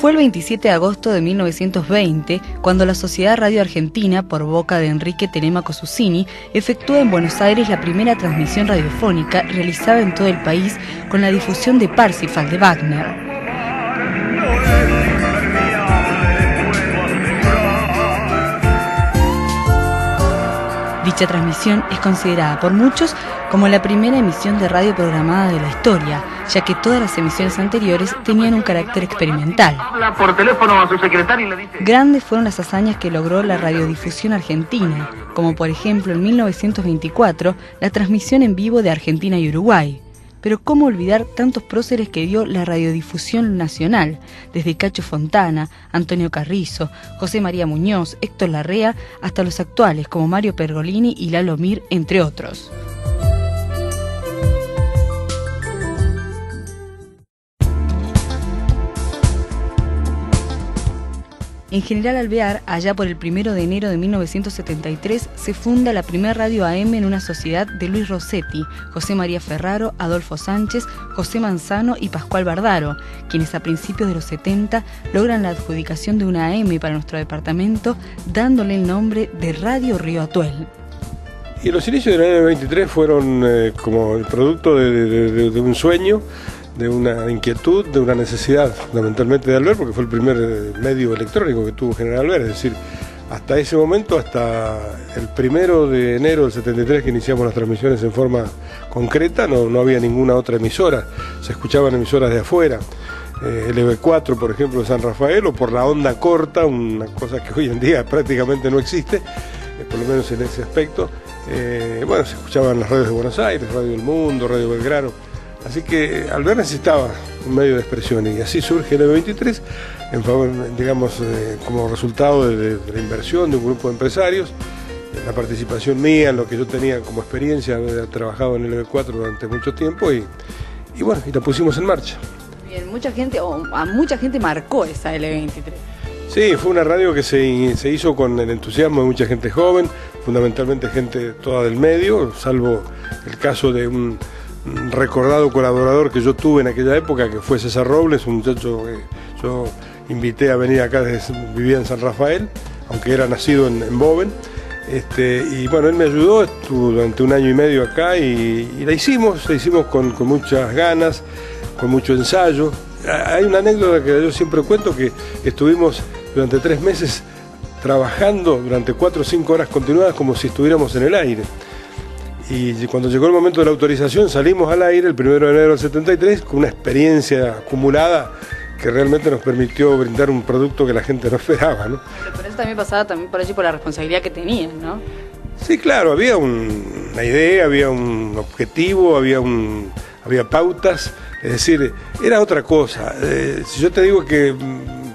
Fue el 27 de agosto de 1920 cuando la Sociedad Radio Argentina, por boca de Enrique Telemaco Susini, efectuó en Buenos Aires la primera transmisión radiofónica realizada en todo el país con la difusión de Parsifal de Wagner. Dicha transmisión es considerada por muchos como la primera emisión de radio programada de la historia, ya que todas las emisiones anteriores tenían un carácter experimental. Habla por teléfono a su secretario y le dice... Grandes fueron las hazañas que logró la radiodifusión argentina, como por ejemplo en 1924 la transmisión en vivo de Argentina y Uruguay. Pero cómo olvidar tantos próceres que dio la radiodifusión nacional, desde Cacho Fontana, Antonio Carrizo, José María Muñoz, Héctor Larrea, hasta los actuales como Mario Pergolini y Lalo Mir, entre otros. En General Alvear, allá por el 1 de enero de 1973, se funda la primera radio AM en una sociedad de Luis Rossetti, José María Ferraro, Adolfo Sánchez, José Manzano y Pascual Bardaro, quienes a principios de los 70 logran la adjudicación de una AM para nuestro departamento, dándole el nombre de Radio Río Atuel. Y los inicios del año 23 fueron como el producto de un sueño, de una inquietud, de una necesidad fundamentalmente de Alvear, porque fue el primer medio electrónico que tuvo General Alvear, es decir, hasta ese momento, hasta el 1 de enero del 73 que iniciamos las transmisiones en forma concreta, no había ninguna otra emisora, se escuchaban emisoras de afuera, LB4 por ejemplo de San Rafael, o por la onda corta, una cosa que hoy en día prácticamente no existe, por lo menos en ese aspecto. Bueno, se escuchaban las radios de Buenos Aires, Radio del Mundo, Radio Belgrano. Así que Alvear necesitaba un medio de expresión y así surge el EB23, en favor, digamos, como resultado de la inversión de un grupo de empresarios, la participación mía en lo que yo tenía como experiencia, había trabajado en el EB4 durante mucho tiempo y bueno, y la pusimos en marcha. Bien, a mucha gente marcó esa LB23. Sí, fue una radio que se hizo con el entusiasmo de mucha gente joven, fundamentalmente gente toda del medio, salvo el caso de un recordado colaborador que yo tuve en aquella época, que fue César Robles, un muchacho que yo invité a venir acá, vivía en San Rafael, aunque era nacido en Boven, y bueno, él me ayudó, estuvo durante 1 año y medio acá y la hicimos con muchas ganas, con mucho ensayo. Hay una anécdota que yo siempre cuento, que estuvimos durante 3 meses trabajando durante 4 o 5 horas continuadas como si estuviéramos en el aire. Y cuando llegó el momento de la autorización salimos al aire el 1 de enero del 73 con una experiencia acumulada que realmente nos permitió brindar un producto que la gente no esperaba, ¿no? Pero eso también pasaba por allí por la responsabilidad que tenían, ¿no? Sí, claro, había una idea, había un objetivo, había pautas, es decir, era otra cosa. Si yo te digo que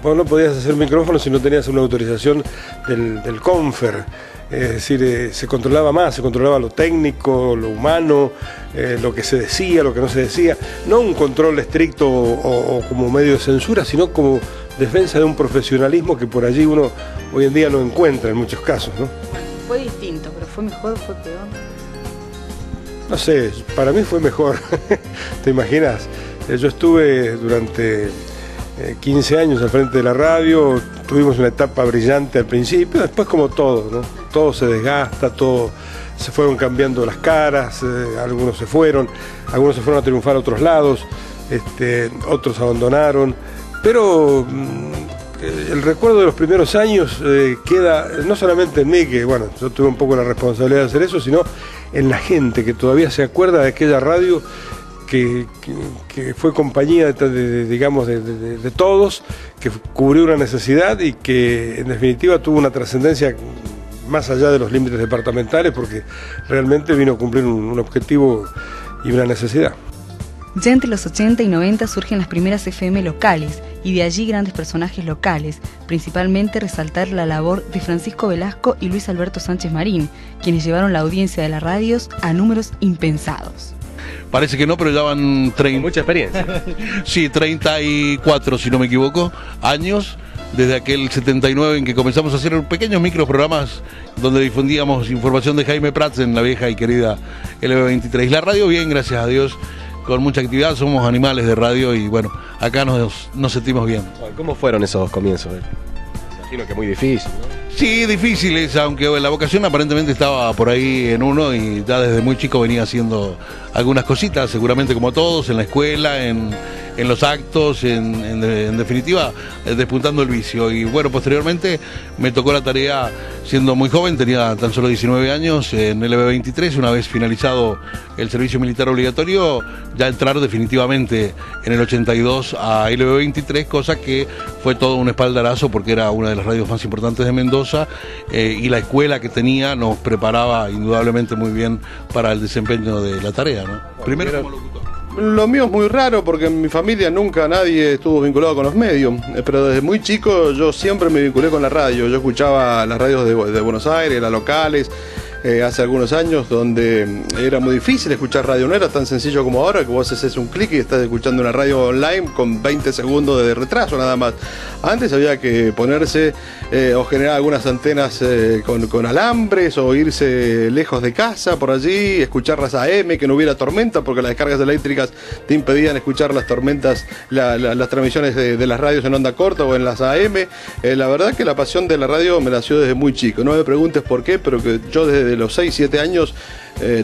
vos no podías hacer micrófono si no tenías una autorización del CONFER, es decir, se controlaba más, se controlaba lo técnico, lo humano, lo que se decía, lo que no se decía, no un control estricto o como medio de censura, sino como defensa de un profesionalismo que por allí uno hoy en día no encuentra en muchos casos, ¿no? Bueno, fue distinto, pero ¿fue mejor o fue peor? No sé, para mí fue mejor, ¿te imaginas? Yo estuve durante 15 años al frente de la radio, tuvimos una etapa brillante al principio, después como todo, ¿no? Todo se desgasta, todo se fueron cambiando las caras, algunos se fueron a triunfar a otros lados, otros abandonaron, pero el recuerdo de los primeros años queda no solamente en mí, que bueno, yo tuve un poco la responsabilidad de hacer eso, sino en la gente que todavía se acuerda de aquella radio que fue compañía de todos, que cubrió una necesidad y que en definitiva tuvo una trascendencia más allá de los límites departamentales, porque realmente vino a cumplir un objetivo y una necesidad. Ya entre los 80 y 90 surgen las primeras FM locales y de allí grandes personajes locales, principalmente resaltar la labor de Francisco Velasco y Luis Alberto Sánchez Marín, quienes llevaron la audiencia de las radios a números impensados. Parece que no, pero ya van 30. Mucha experiencia. Sí, 34, si no me equivoco, años desde aquel 79 en que comenzamos a hacer pequeños microprogramas donde difundíamos información de Jaime Prats en la vieja y querida LB23. La radio bien, gracias a Dios, con mucha actividad, somos animales de radio y bueno, acá nos sentimos bien. ¿Cómo fueron esos comienzos? Imagino que muy difícil, ¿no? Sí, difíciles, aunque la vocación aparentemente estaba por ahí en uno y ya desde muy chico venía haciendo algunas cositas, seguramente como todos, en la escuela, en los actos, en definitiva, despuntando el vicio. Y bueno, posteriormente me tocó la tarea, siendo muy joven, tenía tan solo 19 años, en LB23, una vez finalizado el servicio militar obligatorio, ya entrar definitivamente en el 82 a LB23, cosa que fue todo un espaldarazo porque era una de las radios más importantes de Mendoza y la escuela que tenía nos preparaba indudablemente muy bien para el desempeño de la tarea, ¿no? Primero como locutor. Lo mío es muy raro porque en mi familia nunca nadie estuvo vinculado con los medios, pero desde muy chico yo siempre me vinculé con la radio. Yo escuchaba las radios de Buenos Aires, las locales, hace algunos años, donde era muy difícil escuchar radio. No era tan sencillo como ahora, que vos haces un clic y estás escuchando una radio online con 20 segundos de retraso nada más. Antes había que ponerse o generar algunas antenas con alambres, o irse lejos de casa por allí, escuchar las AM, que no hubiera tormenta, porque las descargas eléctricas te impedían escuchar las tormentas, las transmisiones de las radios en onda corta o en las AM. La verdad que la pasión de la radio me nació desde muy chico. No me preguntes por qué, pero que yo desde los 6, 7 años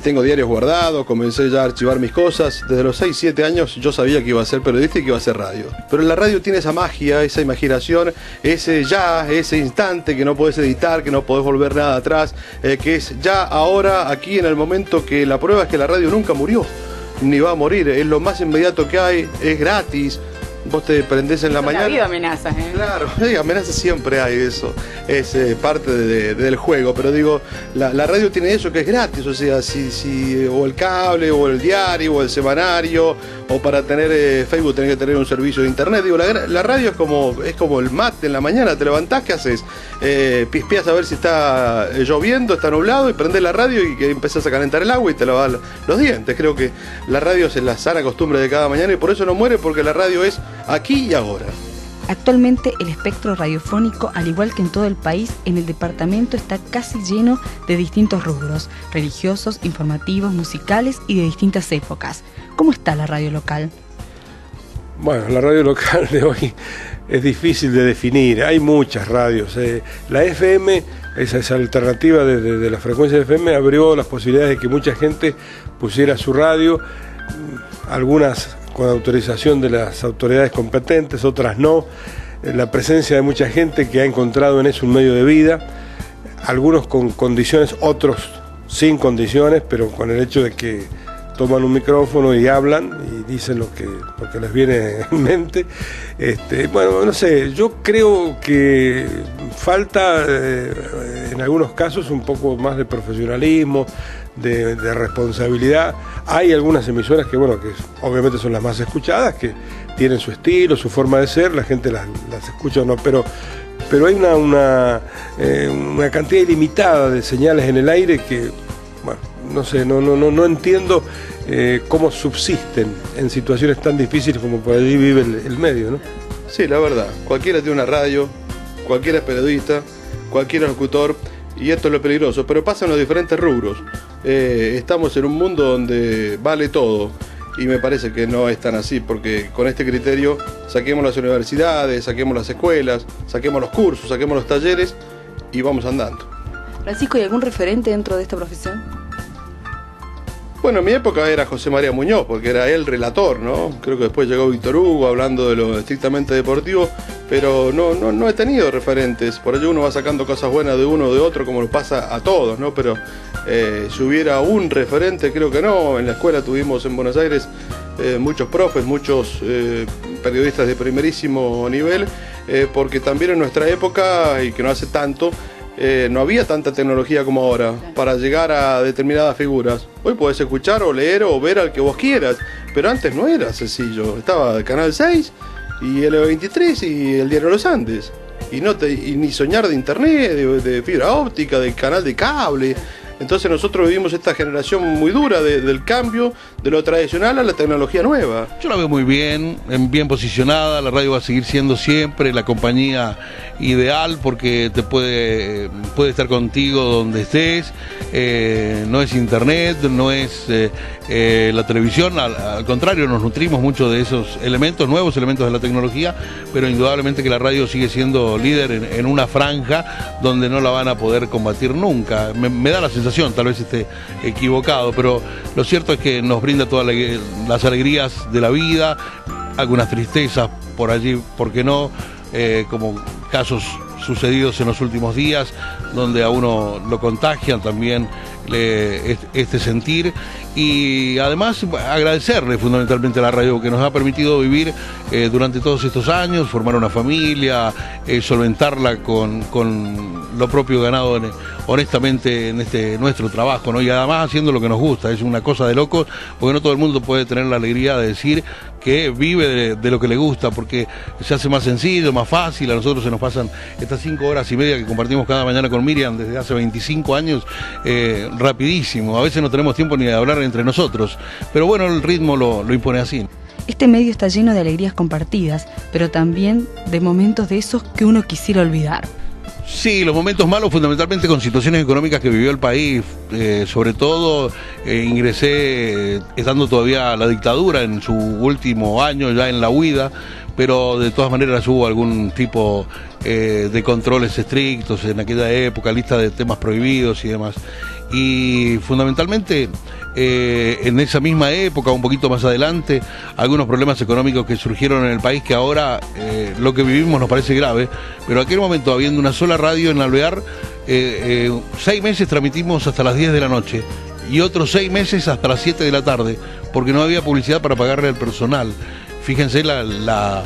tengo diarios guardados, comencé ya a archivar mis cosas. Desde los 6, 7 años yo sabía que iba a ser periodista y que iba a hacer radio. Pero la radio tiene esa magia, esa imaginación, ese instante que no podés editar, que no podés volver nada atrás, que es ya ahora, aquí en el momento, que la prueba es que la radio nunca murió, ni va a morir. Es lo más inmediato que hay, es gratis. Vos te prendés en la mañana. Ha habido amenazas, ¿eh? Claro, amenazas siempre hay, eso. Es parte del juego. Pero digo, la radio tiene eso que es gratis. O sea, si o el cable, o el diario, o el semanario, o para tener Facebook tenés que tener un servicio de internet. Digo, la radio es como el mate en la mañana. Te levantás, ¿qué haces? Pispeás a ver si está lloviendo, está nublado, y prendés la radio y que empezás a calentar el agua y te lavas los dientes. Creo que la radio es la sana costumbre de cada mañana, y por eso no muere, porque la radio es aquí y ahora. Actualmente el espectro radiofónico, al igual que en todo el país, en el departamento está casi lleno de distintos rubros, religiosos, informativos, musicales y de distintas épocas. ¿Cómo está la radio local? Bueno, la radio local de hoy es difícil de definir, hay muchas radios. La FM, esa alternativa de la frecuencia de FM, abrió las posibilidades de que mucha gente pusiera su radio, algunas con autorización de las autoridades competentes, otras no. La presencia de mucha gente que ha encontrado en eso un medio de vida, algunos con condiciones, otros sin condiciones, pero con el hecho de que toman un micrófono y hablan y dicen lo que les viene en mente. Bueno, no sé, yo creo que falta en algunos casos un poco más de profesionalismo, de responsabilidad. Hay algunas emisoras que, bueno, que obviamente son las más escuchadas, que tienen su estilo, su forma de ser, la gente las escucha o no, pero hay una cantidad ilimitada de señales en el aire que, bueno, no sé, no entiendo cómo subsisten en situaciones tan difíciles como por allí vive el medio, ¿no? Sí, la verdad, cualquiera tiene una radio, cualquiera es periodista, cualquiera es locutor, y esto es lo peligroso, pero pasa en los diferentes rubros. Estamos en un mundo donde vale todo, y me parece que no es tan así, porque con este criterio saquemos las universidades, saquemos las escuelas, saquemos los cursos, saquemos los talleres y vamos andando. Francisco, ¿hay algún referente dentro de esta profesión? Bueno, en mi época era José María Muñoz, porque era él relator, ¿no? Creo que después llegó Víctor Hugo hablando de lo estrictamente deportivo, pero no he tenido referentes. Por ello uno va sacando cosas buenas de uno o de otro, como nos pasa a todos, ¿no? Pero si hubiera un referente, creo que no. En la escuela tuvimos en Buenos Aires muchos profes, muchos periodistas de primerísimo nivel, porque también en nuestra época, y que no hace tanto, no había tanta tecnología como ahora para llegar a determinadas figuras. Hoy podés escuchar o leer o ver al que vos quieras, pero antes no era sencillo. Estaba el Canal 6 y el 23 y el Diario de los Andes, y ni soñar de internet, de fibra óptica, de canal de cable. Entonces nosotros vivimos esta generación muy dura del cambio de lo tradicional a la tecnología nueva. Yo la veo muy bien, bien posicionada. La radio va a seguir siendo siempre la compañía ideal porque te puede estar contigo donde estés. No es internet, no es la televisión, al contrario, nos nutrimos mucho de esos elementos, nuevos elementos de la tecnología, pero indudablemente que la radio sigue siendo líder en una franja donde no la van a poder combatir nunca. Me da la sensación, tal vez esté equivocado, pero lo cierto es que nos brinda todas las alegrías de la vida, algunas tristezas por allí, ¿por qué no? Como casos sucedidos en los últimos días, donde a uno lo contagian también este sentir, y además agradecerle fundamentalmente a la radio que nos ha permitido vivir durante todos estos años, formar una familia, solventarla con lo propio ganado honestamente en nuestro trabajo, ¿no? Y además haciendo lo que nos gusta. Es una cosa de locos, porque no todo el mundo puede tener la alegría de decir que vive de lo que le gusta, porque se hace más sencillo, más fácil. A nosotros se nos pasan estas 5 horas y media que compartimos cada mañana con Miriam desde hace 25 años, rapidísimo. A veces no tenemos tiempo ni de hablar entre nosotros, pero bueno, el ritmo lo impone así. Este medio está lleno de alegrías compartidas, pero también de momentos de esos que uno quisiera olvidar. Sí, los momentos malos fundamentalmente con situaciones económicas que vivió el país, sobre todo ingresé estando todavía la dictadura en su último año ya en la huida, pero de todas maneras hubo algún tipo de controles estrictos en aquella época, lista de temas prohibidos y demás. Y fundamentalmente en esa misma época, un poquito más adelante, algunos problemas económicos que surgieron en el país que ahora lo que vivimos nos parece grave, pero en aquel momento, habiendo una sola radio en Alvear, 6 meses transmitimos hasta las 10 de la noche y otros 6 meses hasta las 7 de la tarde, porque no había publicidad para pagarle al personal. Fíjense la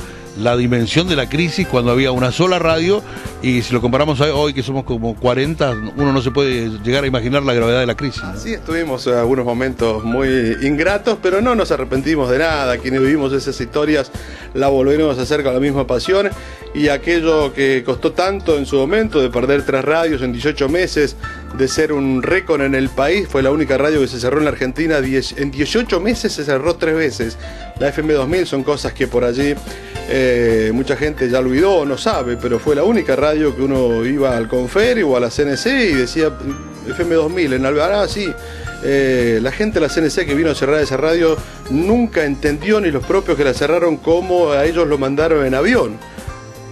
dimensión de la crisis cuando había una sola radio, y si lo comparamos hoy que somos como 40, uno no se puede llegar a imaginar la gravedad de la crisis, ¿no? Sí, estuvimos en algunos momentos muy ingratos, pero no nos arrepentimos de nada. Quienes vivimos esas historias la volveremos a hacer con la misma pasión, y aquello que costó tanto en su momento de perder 3 radios en 18 meses, de ser un récord en el país, fue la única radio que se cerró en la Argentina, en 18 meses se cerró 3 veces. La FM 2000 son cosas que por allí mucha gente ya olvidó o no sabe, pero fue la única radio que uno iba al Conferi o a la CNC y decía FM 2000 en Alvear, sí. La gente de la CNC que vino a cerrar esa radio nunca entendió, ni los propios que la cerraron, cómo a ellos lo mandaron en avión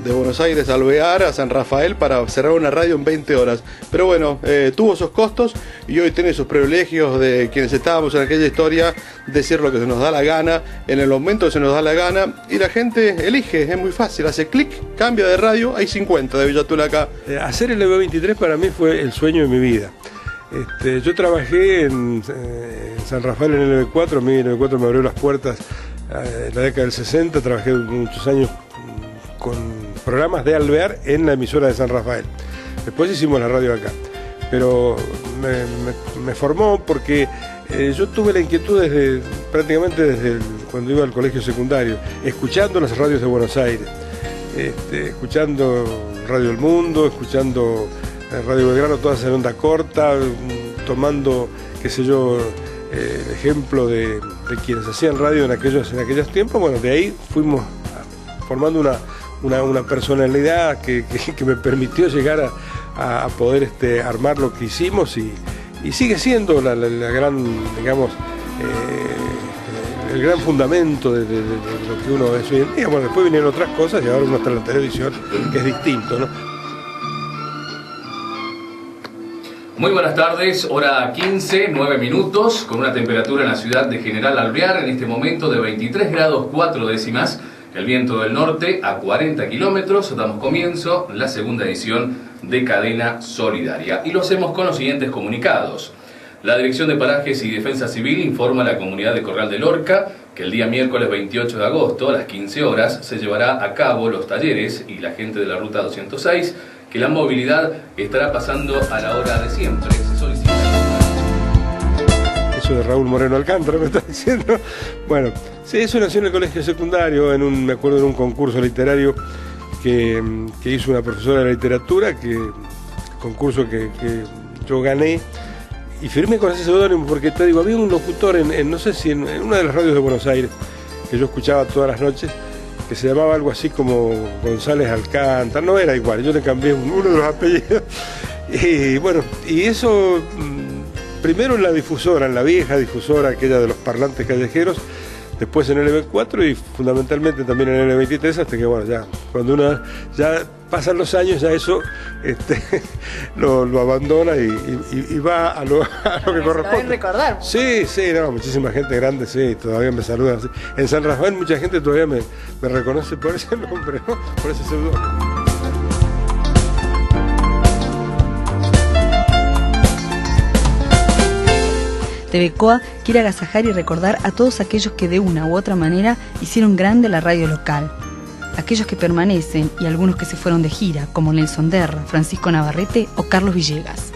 de Buenos Aires a Alvear, a San Rafael, para cerrar una radio en 20 horas. Pero bueno, tuvo esos costos y hoy tiene esos privilegios de quienes estábamos en aquella historia, decir lo que se nos da la gana, en el momento que se nos da la gana, y la gente elige, es muy fácil, hace clic, cambia de radio, hay 50 de Villatula acá. Hacer el EB23 para mí fue el sueño de mi vida. Yo trabajé en San Rafael en el EB4, a mí el EB4 me abrió las puertas en la década del 60, trabajé muchos años con programas de Alvear en la emisora de San Rafael. Después hicimos la radio acá, pero me formó porque yo tuve la inquietud prácticamente desde cuando iba al colegio secundario, escuchando las radios de Buenos Aires, escuchando Radio El Mundo, escuchando Radio Belgrano, todas en onda corta, tomando, qué sé yo, el ejemplo de quienes hacían radio en aquellos tiempos. Bueno, de ahí fuimos formando una personalidad que me permitió llegar a poder armar lo que hicimos, y sigue siendo la gran, digamos, el gran fundamento de lo que uno es hoy en día. Bueno, después vinieron otras cosas y ahora uno está en la televisión, que es distinto, ¿no? Muy buenas tardes, hora 15, 9 minutos, con una temperatura en la ciudad de General Alvear en este momento de 23 grados 4 décimas. El viento del norte a 40 kilómetros. Damos comienzo la segunda edición de Cadena Solidaria. Y lo hacemos con los siguientes comunicados. La Dirección de Parajes y Defensa Civil informa a la comunidad de Corral de Lorca que el día miércoles 28 de agosto a las 15 horas se llevará a cabo los talleres y la gente de la ruta 206, que la movilidad estará pasando a la hora de siempre. Se solicita... Eso de Raúl Moreno Alcántara me está diciendo. Bueno, sí, eso nació en el colegio secundario, me acuerdo en un concurso literario que hizo una profesora de literatura, concurso que yo gané, y firmé con ese seudónimo porque te digo, había un locutor no sé si en una de las radios de Buenos Aires, que yo escuchaba todas las noches, que se llamaba algo así como González Alcántara, no era igual, yo le cambié uno de los apellidos. Y bueno, y eso, primero en la difusora, en la vieja difusora, aquella de los parlantes callejeros, después en LB4 y fundamentalmente también en L23, hasta que bueno, ya cuando uno ya pasan los años, ya eso lo abandona y va a lo que corresponde. Recordar. Sí, no, muchísima gente grande, sí, todavía me saludan. Sí. En San Rafael mucha gente todavía me reconoce por ese nombre, ¿no? Por ese seudónimo. TVCOA quiere agasajar y recordar a todos aquellos que de una u otra manera hicieron grande la radio local. Aquellos que permanecen y algunos que se fueron de gira, como Nelson Derra, Francisco Navarrete o Carlos Villegas.